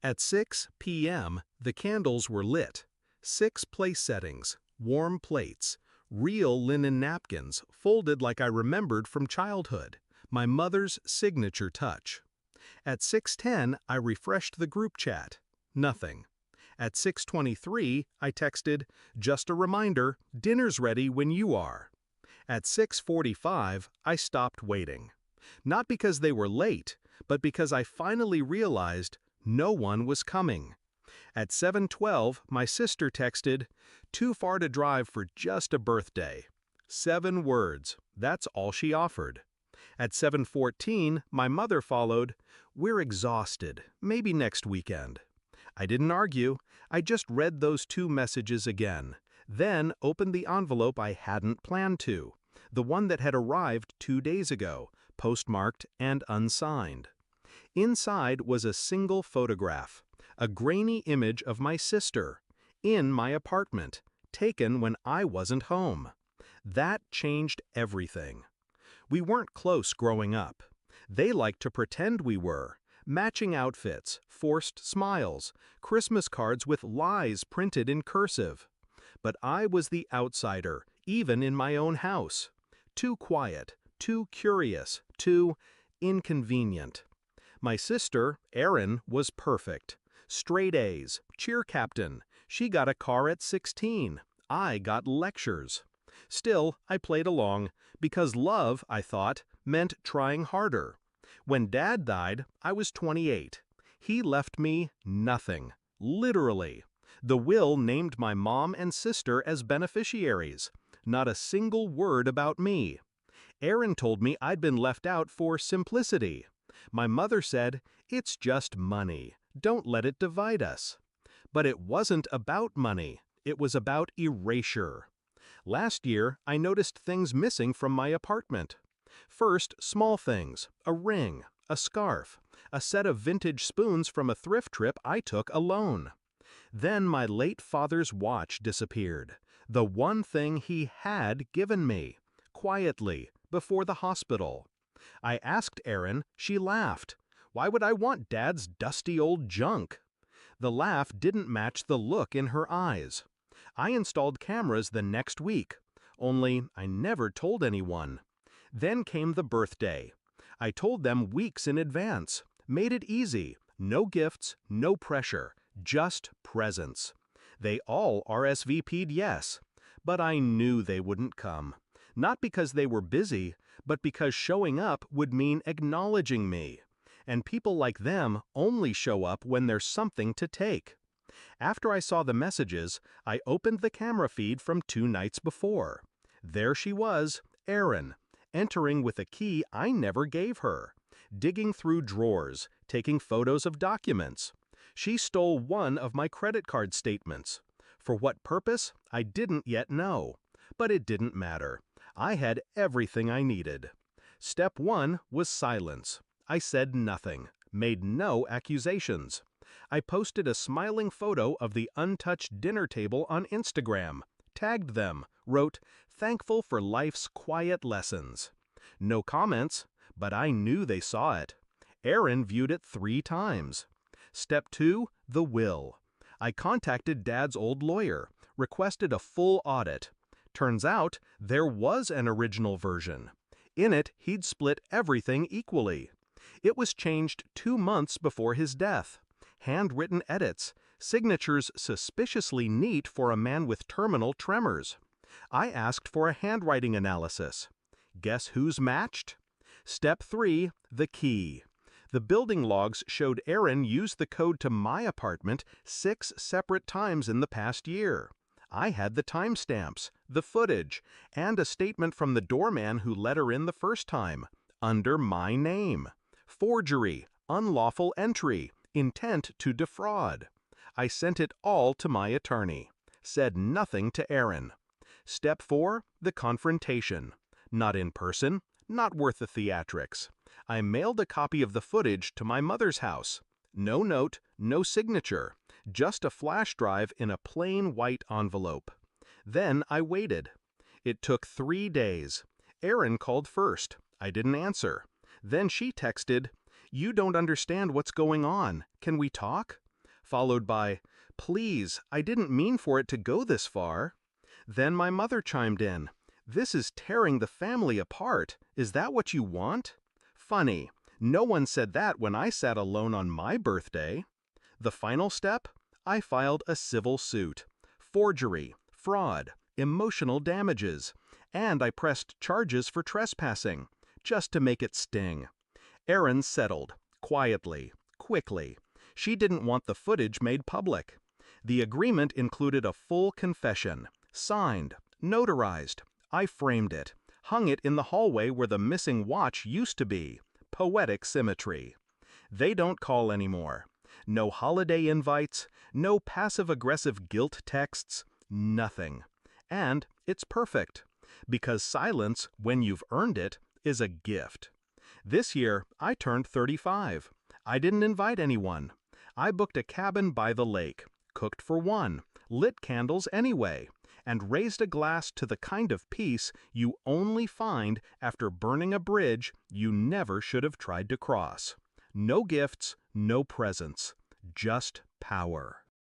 At 6 p.m., the candles were lit. 6 place settings, warm plates, real linen napkins folded like I remembered from childhood, my mother's signature touch. At 6:10, I refreshed the group chat. Nothing. At 6:23, I texted, "Just a reminder, dinner's ready when you are." At 6:45, I stopped waiting. Not because they were late, but because I finally realized no one was coming. At 7:12, my sister texted, "Too far to drive for just a birthday." 7 words. That's all she offered. At 7:14, my mother followed, "We're exhausted. Maybe next weekend." I didn't argue. I just read those 2 messages again, then opened the envelope I hadn't planned to, the one that had arrived 2 days ago, postmarked and unsigned. Inside was a single photograph, a grainy image of my sister, in my apartment, taken when I wasn't home. That changed everything. We weren't close growing up. They liked to pretend we were. Matching outfits, forced smiles, Christmas cards with lies printed in cursive. But I was the outsider, even in my own house. Too quiet, too curious, too inconvenient. My sister, Erin, was perfect. Straight A's, cheer captain. She got a car at 16. I got lectures. Still, I played along, because love, I thought, meant trying harder. When Dad died, I was 28. He left me nothing, literally. The will named my mom and sister as beneficiaries. Not a single word about me. Erin told me I'd been left out for simplicity. My mother said, "It's just money. Don't let it divide us." But it wasn't about money. It was about erasure. Last year, I noticed things missing from my apartment. First, small things, a ring, a scarf, a set of vintage spoons from a thrift trip I took alone. Then my late father's watch disappeared, the one thing he had given me, quietly, before the hospital. I asked Erin, she laughed. Why would I want Dad's dusty old junk? The laugh didn't match the look in her eyes. I installed cameras the next week, only I never told anyone. Then came the birthday. I told them weeks in advance, made it easy, no gifts, no pressure, just presents. They all RSVP'd yes, but I knew they wouldn't come. Not because they were busy, but because showing up would mean acknowledging me. And people like them only show up when there's something to take. After I saw the messages, I opened the camera feed from 2 nights before. There she was, Erin, entering with a key I never gave her, digging through drawers, taking photos of documents. She stole one of my credit card statements. For what purpose, I didn't yet know. But it didn't matter. I had everything I needed. Step 1 was silence. I said nothing, made no accusations. I posted a smiling photo of the untouched dinner table on Instagram, tagged them, wrote, "Thankful for life's quiet lessons." No comments, but I knew they saw it. Erin viewed it 3 times. Step 2, the will. I contacted Dad's old lawyer, requested a full audit. Turns out, there was an original version. In it, he'd split everything equally. It was changed 2 months before his death. Handwritten edits, signatures suspiciously neat for a man with terminal tremors. I asked for a handwriting analysis. Guess who's matched? Step 3, the key. The building logs showed Erin used the code to my apartment 6 separate times in the past year. I had the timestamps, the footage, and a statement from the doorman who let her in the first time, under my name. Forgery, unlawful entry, intent to defraud. I sent it all to my attorney. Said nothing to Erin. Step 4, the confrontation. Not in person, not worth the theatrics. I mailed a copy of the footage to my mother's house. No note, no signature, just a flash drive in a plain white envelope. Then I waited. It took 3 days. Erin called first. I didn't answer. Then she texted, "You don't understand what's going on. Can we talk?" followed by, "Please, I didn't mean for it to go this far." Then my mother chimed in, "This is tearing the family apart. Is that what you want?" Funny, no one said that when I sat alone on my birthday. The final step? I filed a civil suit. Forgery, fraud, emotional damages, and I pressed charges for trespassing, just to make it sting. Erin settled, quietly, quickly. She didn't want the footage made public. The agreement included a full confession, signed, notarized. I framed it, hung it in the hallway where the missing watch used to be. Poetic symmetry. They don't call anymore. No holiday invites, no passive-aggressive guilt texts, nothing. And it's perfect, because silence, when you've earned it, is a gift. This year, I turned 35. I didn't invite anyone. I booked a cabin by the lake, cooked for one, lit candles anyway, and raised a glass to the kind of peace you only find after burning a bridge you never should have tried to cross. No gifts, no presents, just power.